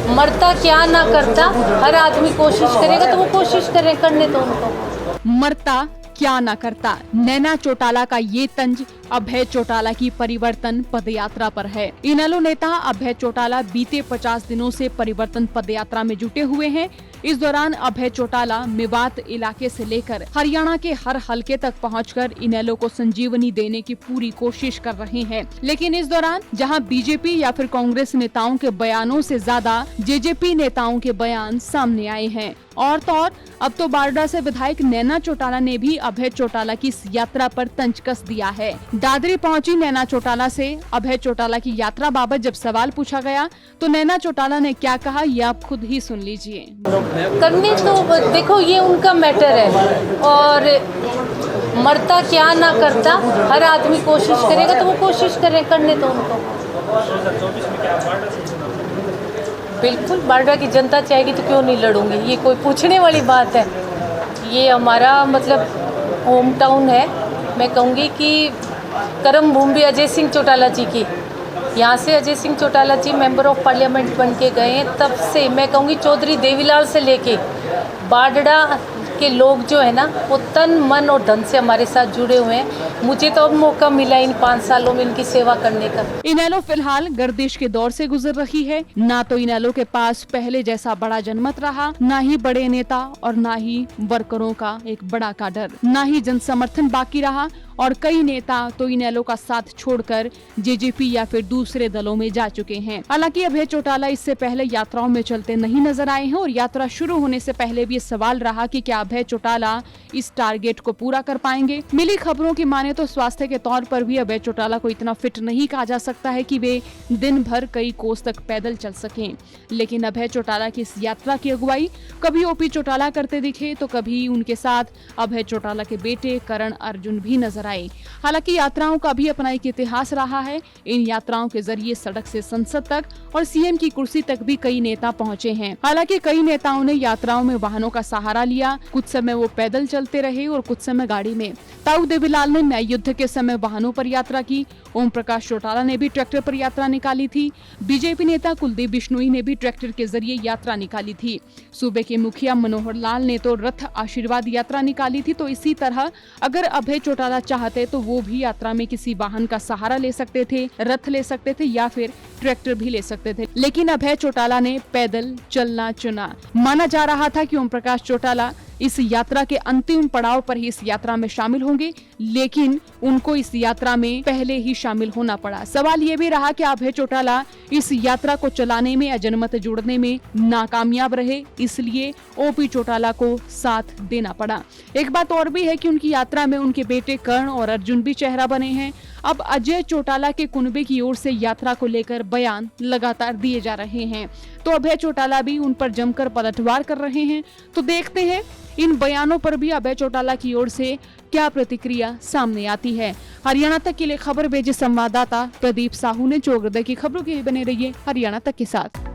मरता क्या ना करता, हर आदमी कोशिश करेगा तो वो कोशिश करे, करने दो उनको। मरता क्या ना करता, नैना चौटाला का ये तंज अभय चौटाला की परिवर्तन पदयात्रा पर है। इनेलो नेता अभय चौटाला बीते 50 दिनों से परिवर्तन पदयात्रा में जुटे हुए हैं। इस दौरान अभय चौटाला मेवात इलाके से लेकर हरियाणा के हर हलके तक पहुंचकर इनेलो को संजीवनी देने की पूरी कोशिश कर रहे हैं। लेकिन इस दौरान जहां बीजेपी या फिर कांग्रेस नेताओं के बयानों से ज्यादा जेजेपी नेताओं के बयान सामने आए हैं। और तो और अब तो बारडा से विधायक नैना चौटाला ने भी अभय चौटाला की इस यात्रा पर तंज कस दिया है। दादरी पहुंची नैना चौटाला से अभय चौटाला की यात्रा बाबत जब सवाल पूछा गया तो नैना चौटाला ने क्या कहा, ये आप खुद ही सुन लीजिए। करने तो देखो, ये उनका मैटर है, और मरता क्या ना करता, हर आदमी कोशिश करेगा तो वो कोशिश करे, करने दो उनको। बिल्कुल, बारडा की जनता चाहेगी तो क्यों नहीं लड़ूंगी, ये कोई पूछने वाली बात है। ये हमारा मतलब होम टाउन है। मैं कहूँगी कि कर्म भूमि अजय सिंह चौटाला जी की, यहाँ से अजय सिंह चौटाला जी मेंबर ऑफ पार्लियामेंट बन के गए हैं, तब से मैं कहूँगी चौधरी देवीलाल से लेके बारडा के लोग जो है ना, वो तन मन और धन से हमारे साथ जुड़े हुए हैं। मुझे तो अब मौका मिला इन 5 सालों में इनकी सेवा करने का। इनेलो फिलहाल गर्दिश के दौर से गुजर रही है। ना तो इनेलो के पास पहले जैसा बड़ा जनमत रहा, ना ही बड़े नेता और ना ही वर्करों का एक बड़ा काडर, ना ही जन समर्थन बाकी रहा। और कई नेता तो इनेलो का साथ छोड़कर जेजेपी या फिर दूसरे दलों में जा चुके हैं। हालांकि अभय चौटाला इससे पहले यात्राओं में चलते नहीं नजर आए हैं और यात्रा शुरू होने से पहले भी ये सवाल रहा कि क्या अभय चौटाला इस टारगेट को पूरा कर पाएंगे। मिली खबरों की माने तो स्वास्थ्य के तौर पर भी अभय चौटाला को इतना फिट नहीं कहा जा सकता है कि वे दिन भर कई कोस तक पैदल चल सकें। लेकिन अभय चौटाला की इस यात्रा की अगुवाई कभी ओपी चौटाला करते दिखे तो कभी उनके साथ अभय चौटाला के बेटे करण अर्जुन भी नजर आए। हालांकि यात्राओं का भी अपना एक इतिहास रहा है। इन यात्राओं के जरिए सड़क से संसद तक और सीएम की कुर्सी तक भी कई नेता पहुंचे हैं। हालांकि कई नेताओं ने यात्राओं में वाहनों का सहारा लिया, कुछ समय वो पैदल चलते रहे और कुछ समय गाड़ी में। ताऊ देवीलाल ने न्याय युद्ध के समय वाहनों पर यात्रा की। ओम प्रकाश चौटाला ने भी ट्रैक्टर पर यात्रा निकाली थी। बीजेपी नेता कुलदीप बिश्नोई ने भी ट्रैक्टर के जरिए यात्रा निकाली थी। सूबे के मुखिया मनोहर लाल ने तो रथ आशीर्वाद यात्रा निकाली थी। तो इसी तरह अगर अभय चौटाला चाहते तो वो भी यात्रा में किसी वाहन का सहारा ले सकते थे, रथ ले सकते थे या फिर ट्रैक्टर भी ले सकते थे। लेकिन अभय चौटाला ने पैदल चलना चुना। माना जा रहा था कि ओम प्रकाश चौटाला इस यात्रा के अंतिम पड़ाव पर ही इस यात्रा में शामिल होंगे, लेकिन उनको इस यात्रा में पहले ही शामिल होना पड़ा। सवाल ये भी रहा कि अभय चौटाला इस यात्रा को चलाने में या जनमत जोड़ने में नाकामयाब रहे, इसलिए ओपी चौटाला को साथ देना पड़ा। एक बात और भी है कि उनकी यात्रा में उनके बेटे कर्ण और अर्जुन भी चेहरा बने हैं। अब अजय चौटाला के कुनबे की ओर से यात्रा को लेकर बयान लगातार दिए जा रहे हैं, तो अभय चौटाला भी उन पर जमकर पलटवार कर रहे हैं। तो देखते हैं इन बयानों पर भी अभय चौटाला की ओर से क्या प्रतिक्रिया सामने आती है। हरियाणा तक के लिए खबर भेजे संवाददाता प्रदीप साहू ने। चौगरदे की खबरों के लिए बने रहिए हरियाणा तक के साथ।